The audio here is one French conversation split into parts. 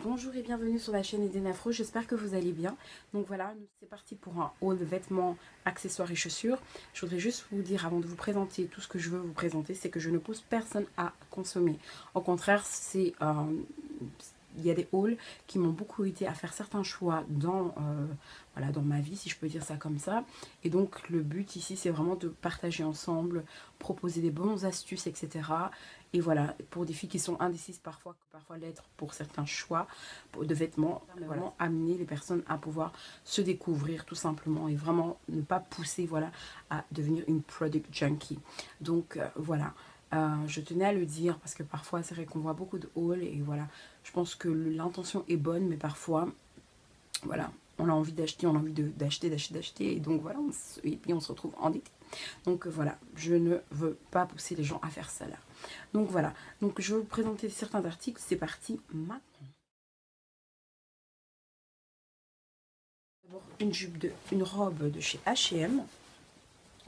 Bonjour et bienvenue sur la chaîne Eden Afro, j'espère que vous allez bien. Donc voilà, c'est parti pour un haul de vêtements, accessoires et chaussures. Je voudrais juste vous dire avant de vous présenter tout ce que je veux vous présenter, c'est que je ne pousse personne à consommer. Au contraire, il y a des hauls qui m'ont beaucoup aidé à faire certains choix voilà, dans ma vie, si je peux dire ça comme ça. Et donc le but ici, c'est vraiment de partager ensemble, proposer des bonnes astuces, etc. Et voilà, pour des filles qui sont indécises parfois l'être pour certains choix de vêtements, mais vraiment amener les personnes à pouvoir se découvrir tout simplement et vraiment ne pas pousser voilà, à devenir une product junkie. Donc voilà. Je tenais à le dire parce que parfois c'est vrai qu'on voit beaucoup de hauls et voilà, je pense que l'intention est bonne mais parfois voilà, on a envie d'acheter, on a envie d'acheter et donc voilà, et puis on se retrouve endetté. Donc voilà, je ne veux pas pousser les gens à faire ça là. Donc voilà, donc je vais vous présenter certains articles, c'est parti maintenant. D'abord une robe de chez H&M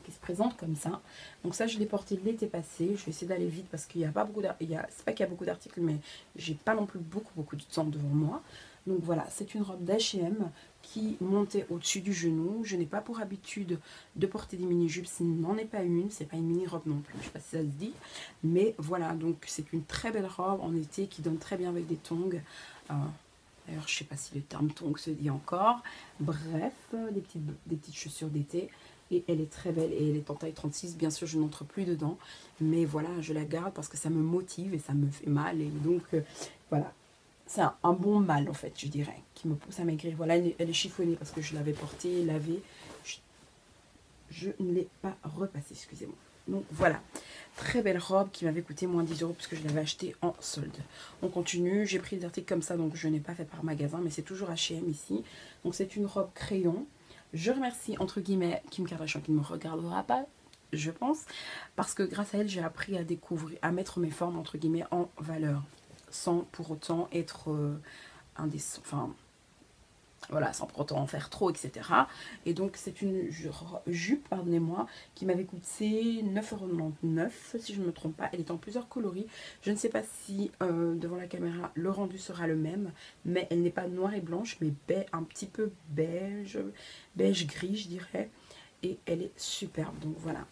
qui se présente comme ça. Donc ça je l'ai porté l'été passé, je vais essayer d'aller vite parce qu'il n'y a pas beaucoup d'articles, c'est pas qu'il y a beaucoup d'articles mais j'ai pas non plus beaucoup de temps devant moi. Donc voilà, c'est une robe d'H&M qui montait au-dessus du genou. Je n'ai pas pour habitude de porter des mini-jupes, ce n'en est pas une, c'est pas une mini-robe non plus, je sais pas si ça se dit. Mais voilà, donc c'est une très belle robe en été qui donne très bien avec des tongs. D'ailleurs, je sais pas si le terme tongs se dit encore. Bref, des petites chaussures d'été. Et elle est très belle et elle est en taille 36. Bien sûr, je n'entre plus dedans. Mais voilà, je la garde parce que ça me motive et ça me fait mal. Et donc, voilà. C'est un bon mal, en fait, je dirais, qui me pousse à maigrir. Voilà, elle est chiffonnée parce que je l'avais portée, lavée. Je ne l'ai pas repassée, excusez-moi. Donc, voilà. Très belle robe qui m'avait coûté moins 10 € puisque je l'avais achetée en solde. On continue. J'ai pris des articles comme ça, donc je n'ai pas fait par magasin, mais c'est toujours H&M ici. Donc, c'est une robe crayon. Je remercie, entre guillemets, Kim Kardashian qui ne me regardera pas, je pense, parce que grâce à elle, j'ai appris à découvrir, à mettre mes formes, entre guillemets, en valeur, sans pour autant être indécent, enfin, voilà, sans pour autant en faire trop, etc. Et donc, c'est une jupe, pardonnez-moi, qui m'avait coûté 9,99 €, si je ne me trompe pas. Elle est en plusieurs coloris. Je ne sais pas si, devant la caméra, le rendu sera le même, mais elle n'est pas noire et blanche, mais un petit peu beige gris, je dirais. Et elle est superbe, donc voilà.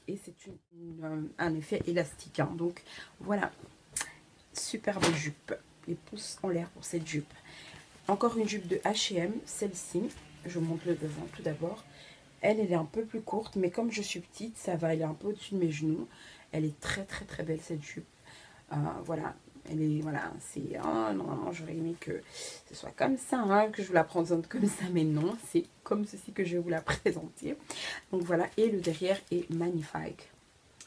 Et c'est un effet élastique, hein. Donc, voilà, superbe jupe. Les pouces en l'air pour cette jupe. Encore une jupe de H&M, celle-ci, je vous montre le devant tout d'abord. Elle est un peu plus courte, mais comme je suis petite, ça va, elle est un peu au-dessus de mes genoux. Elle est très belle cette jupe. Voilà, elle est, voilà, c'est, normalement j'aurais aimé que ce soit comme ça, hein, que je vous la présente comme ça, mais non, c'est comme ceci que je vais vous la présenter. Donc voilà, et le derrière est magnifique,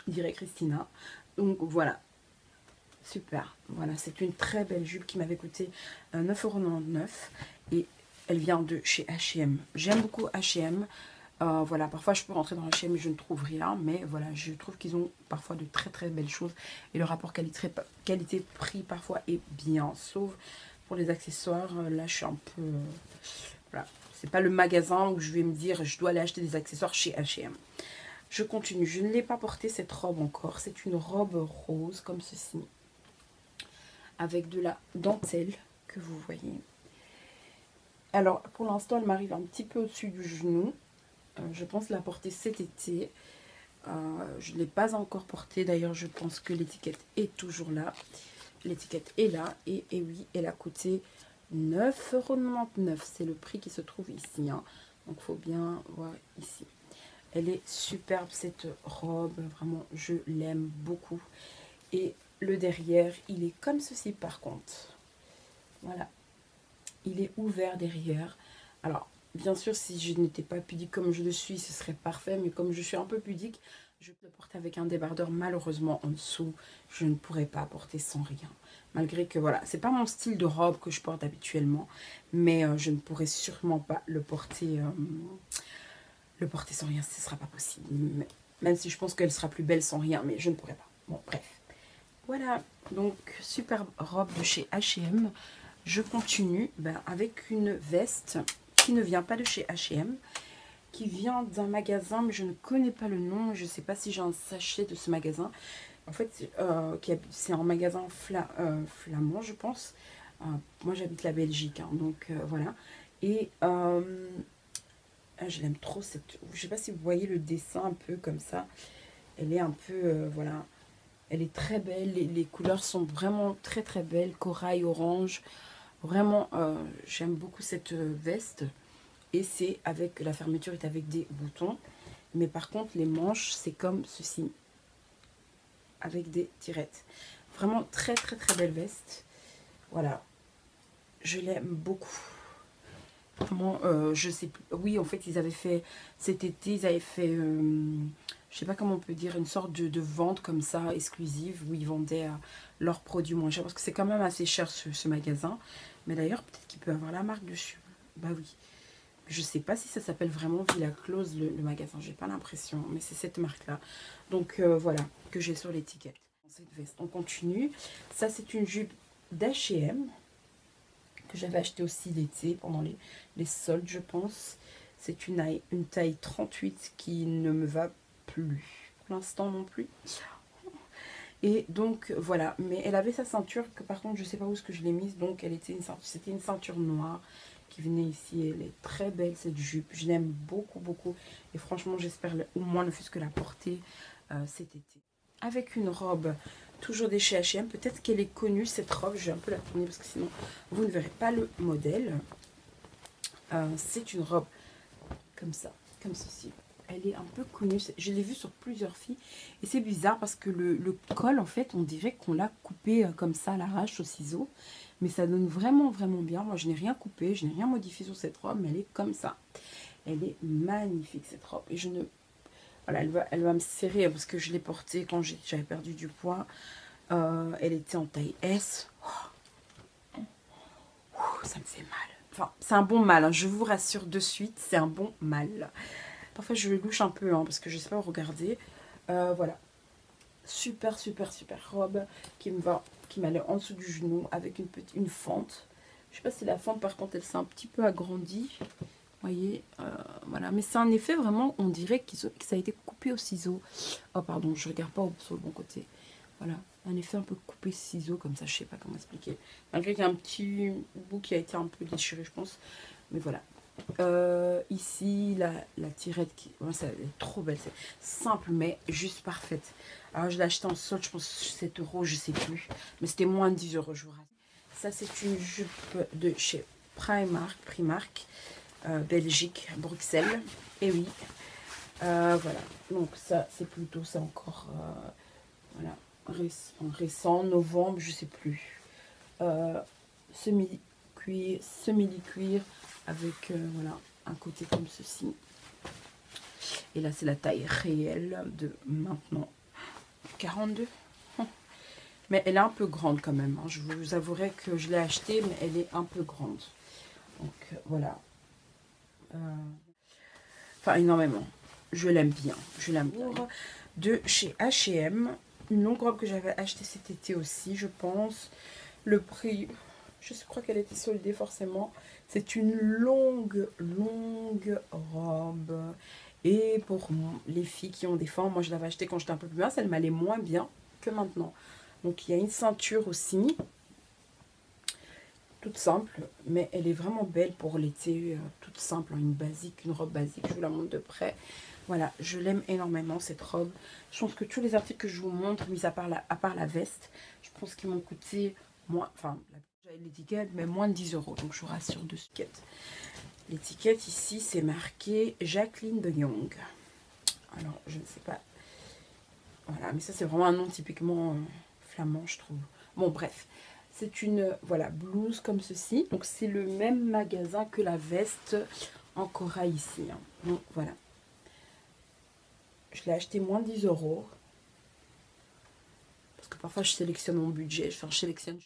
dirait Christina. Donc voilà, super, voilà, c'est une très belle jupe qui m'avait coûté 9,99 € et elle vient de chez H&M. J'aime beaucoup H&M. Voilà, parfois je peux rentrer dans H&M et je ne trouve rien, mais voilà, je trouve qu'ils ont parfois de très belles choses et le rapport qualité-prix parfois est bien, sauf pour les accessoires. Là, je suis un peu, voilà, c'est pas le magasin où je vais me dire je dois aller acheter des accessoires chez H&M. Je continue, je ne l'ai pas portée cette robe encore, c'est une robe rose comme ceci, avec de la dentelle que vous voyez. Alors, pour l'instant, elle m'arrive un petit peu au-dessus du genou. Je pense la porter cet été. Je ne l'ai pas encore portée. D'ailleurs, je pense que l'étiquette est toujours là. L'étiquette est là. Et oui, elle a coûté 9,99 €. C'est le prix qui se trouve ici, hein. Donc, il faut bien voir ici. Elle est superbe, cette robe. Vraiment, je l'aime beaucoup. Et le derrière, il est comme ceci, par contre. Voilà. Il est ouvert derrière. Alors, bien sûr, si je n'étais pas pudique comme je le suis, ce serait parfait. Mais comme je suis un peu pudique, je peux le porter avec un débardeur. Malheureusement, en dessous, je ne pourrais pas porter sans rien. Malgré que, voilà, c'est pas mon style de robe que je porte habituellement. Mais je ne pourrais sûrement pas le porter sans rien. Ce ne sera pas possible. Même si je pense qu'elle sera plus belle sans rien. Mais je ne pourrais pas. Bon, bref. Voilà. Donc, superbe robe de chez H&M. Je continue avec une veste qui ne vient pas de chez H&M, qui vient d'un magasin, mais je ne connais pas le nom. Je ne sais pas si j'ai un sachet de ce magasin. En fait, c'est un magasin flamand, je pense. Moi j'habite la Belgique, hein, donc voilà. Et je l'aime trop cette... Je sais pas si vous voyez le dessin un peu comme ça. Elle est un peu, voilà. Elle est très belle. Les couleurs sont vraiment très très belles. Corail, orange. Vraiment, j'aime beaucoup cette veste. Et c'est avec, la fermeture est avec des boutons. Mais par contre, les manches, c'est comme ceci. Avec des tirettes. Vraiment très très très belle veste. Voilà. Je l'aime beaucoup. Vraiment, je sais plus. Oui, en fait, ils avaient fait, cet été, ils avaient fait, je sais pas comment on peut dire, une sorte de vente comme ça, exclusive, où ils vendaient leurs produits moins chers. Parce que c'est quand même assez cher ce magasin. Mais d'ailleurs, peut-être qu'il peut avoir la marque dessus. Bah oui. Je sais pas si ça s'appelle vraiment Villa Close, le magasin. J'ai pas l'impression. Mais c'est cette marque-là. Donc voilà, que j'ai sur l'étiquette. Cette veste, on continue. Ça, c'est une jupe d'H&M que j'avais acheté aussi l'été pendant les soldes, je pense. C'est une taille 38 qui ne me va plus pour l'instant non plus. Et donc voilà, mais elle avait sa ceinture que par contre je sais pas où est-ce que je l'ai mise, donc elle était c'était une ceinture noire qui venait ici. Elle est très belle cette jupe, je l'aime beaucoup beaucoup et franchement j'espère au moins ne fût-ce que la porter cet été. Avec une robe toujours des chez H&M, peut-être qu'elle est connue cette robe, je vais un peu la tourner parce que sinon vous ne verrez pas le modèle. C'est une robe comme ça, comme ceci. Elle est un peu connue, je l'ai vue sur plusieurs filles et c'est bizarre parce que le col en fait on dirait qu'on l'a coupé comme ça à l'arrache au ciseau, mais ça donne vraiment vraiment bien. Moi je n'ai rien coupé, je n'ai rien modifié sur cette robe, mais elle est comme ça. Elle est magnifique cette robe et je ne... Voilà, elle va me serrer parce que je l'ai portée quand j'avais perdu du poids. Elle était en taille S. Ça me fait mal. Enfin, c'est un bon mal, hein, je vous rassure de suite, c'est un bon mal. Parfois, je louche un peu, hein, parce que je ne sais pas où regarder. Voilà. Super, super, super robe qui me va, qui m'allait en dessous du genou avec une fente. Je sais pas si la fente, par contre, elle s'est un petit peu agrandie. Vous voyez, voilà. Mais c'est un effet vraiment, on dirait que ça a été coupé au ciseau. Oh, pardon, je regarde pas sur le bon côté. Voilà, un effet un peu coupé ciseau comme ça, je sais pas comment expliquer. Malgré qu'il y a un petit bout qui a été un peu déchiré, je pense. Mais voilà. Ici, la tirette, ça, elle est trop belle. C'est simple, mais juste parfaite. Alors, je l'ai acheté en solde, je pense 7 euros, je sais plus. Mais c'était moins de 10 euros, je vous rassure. Ça, c'est une jupe de chez Primark, Belgique, Bruxelles. Et oui. Voilà. Donc, ça, c'est plutôt ça encore. Voilà. Récent, novembre, je sais plus. Semi-cuir avec voilà, un côté comme ceci. Et là, c'est la taille réelle de maintenant. 42. Mais elle est un peu grande quand même. Hein. Je vous avouerai que je l'ai achetée, mais elle est un peu grande. Donc, voilà. Enfin, énormément. Je l'aime bien. Je l'aime bien. De chez H&M. Une longue robe que j'avais achetée cet été aussi, je pense. Le prix, je crois qu'elle était soldée forcément. C'est une longue robe. Et pour les filles qui ont des formes, moi je l'avais achetée quand j'étais un peu plus mince, elle m'allait moins bien que maintenant. Donc il y a une ceinture aussi. Toute simple, mais elle est vraiment belle pour l'été. Toute simple, une basique, une robe basique. Je vous la montre de près. Voilà, je l'aime énormément cette robe. Je pense que tous les articles que je vous montre, mis à part la veste, je pense qu'ils m'ont coûté moins, enfin, j'avais l'étiquette, mais moins de 10 euros. Donc je vous rassure de ce l'étiquette. L'étiquette ici, c'est marqué Jacqueline de Jong. Alors, je ne sais pas. Voilà, mais ça, c'est vraiment un nom typiquement flamand, je trouve. Bon, bref. C'est une, voilà, blouse comme ceci. Donc, c'est le même magasin que la veste en corail ici. Hein. Donc, voilà. Je l'ai acheté moins de 10 euros. Parce que parfois, je sélectionne mon budget. Enfin, je sélectionne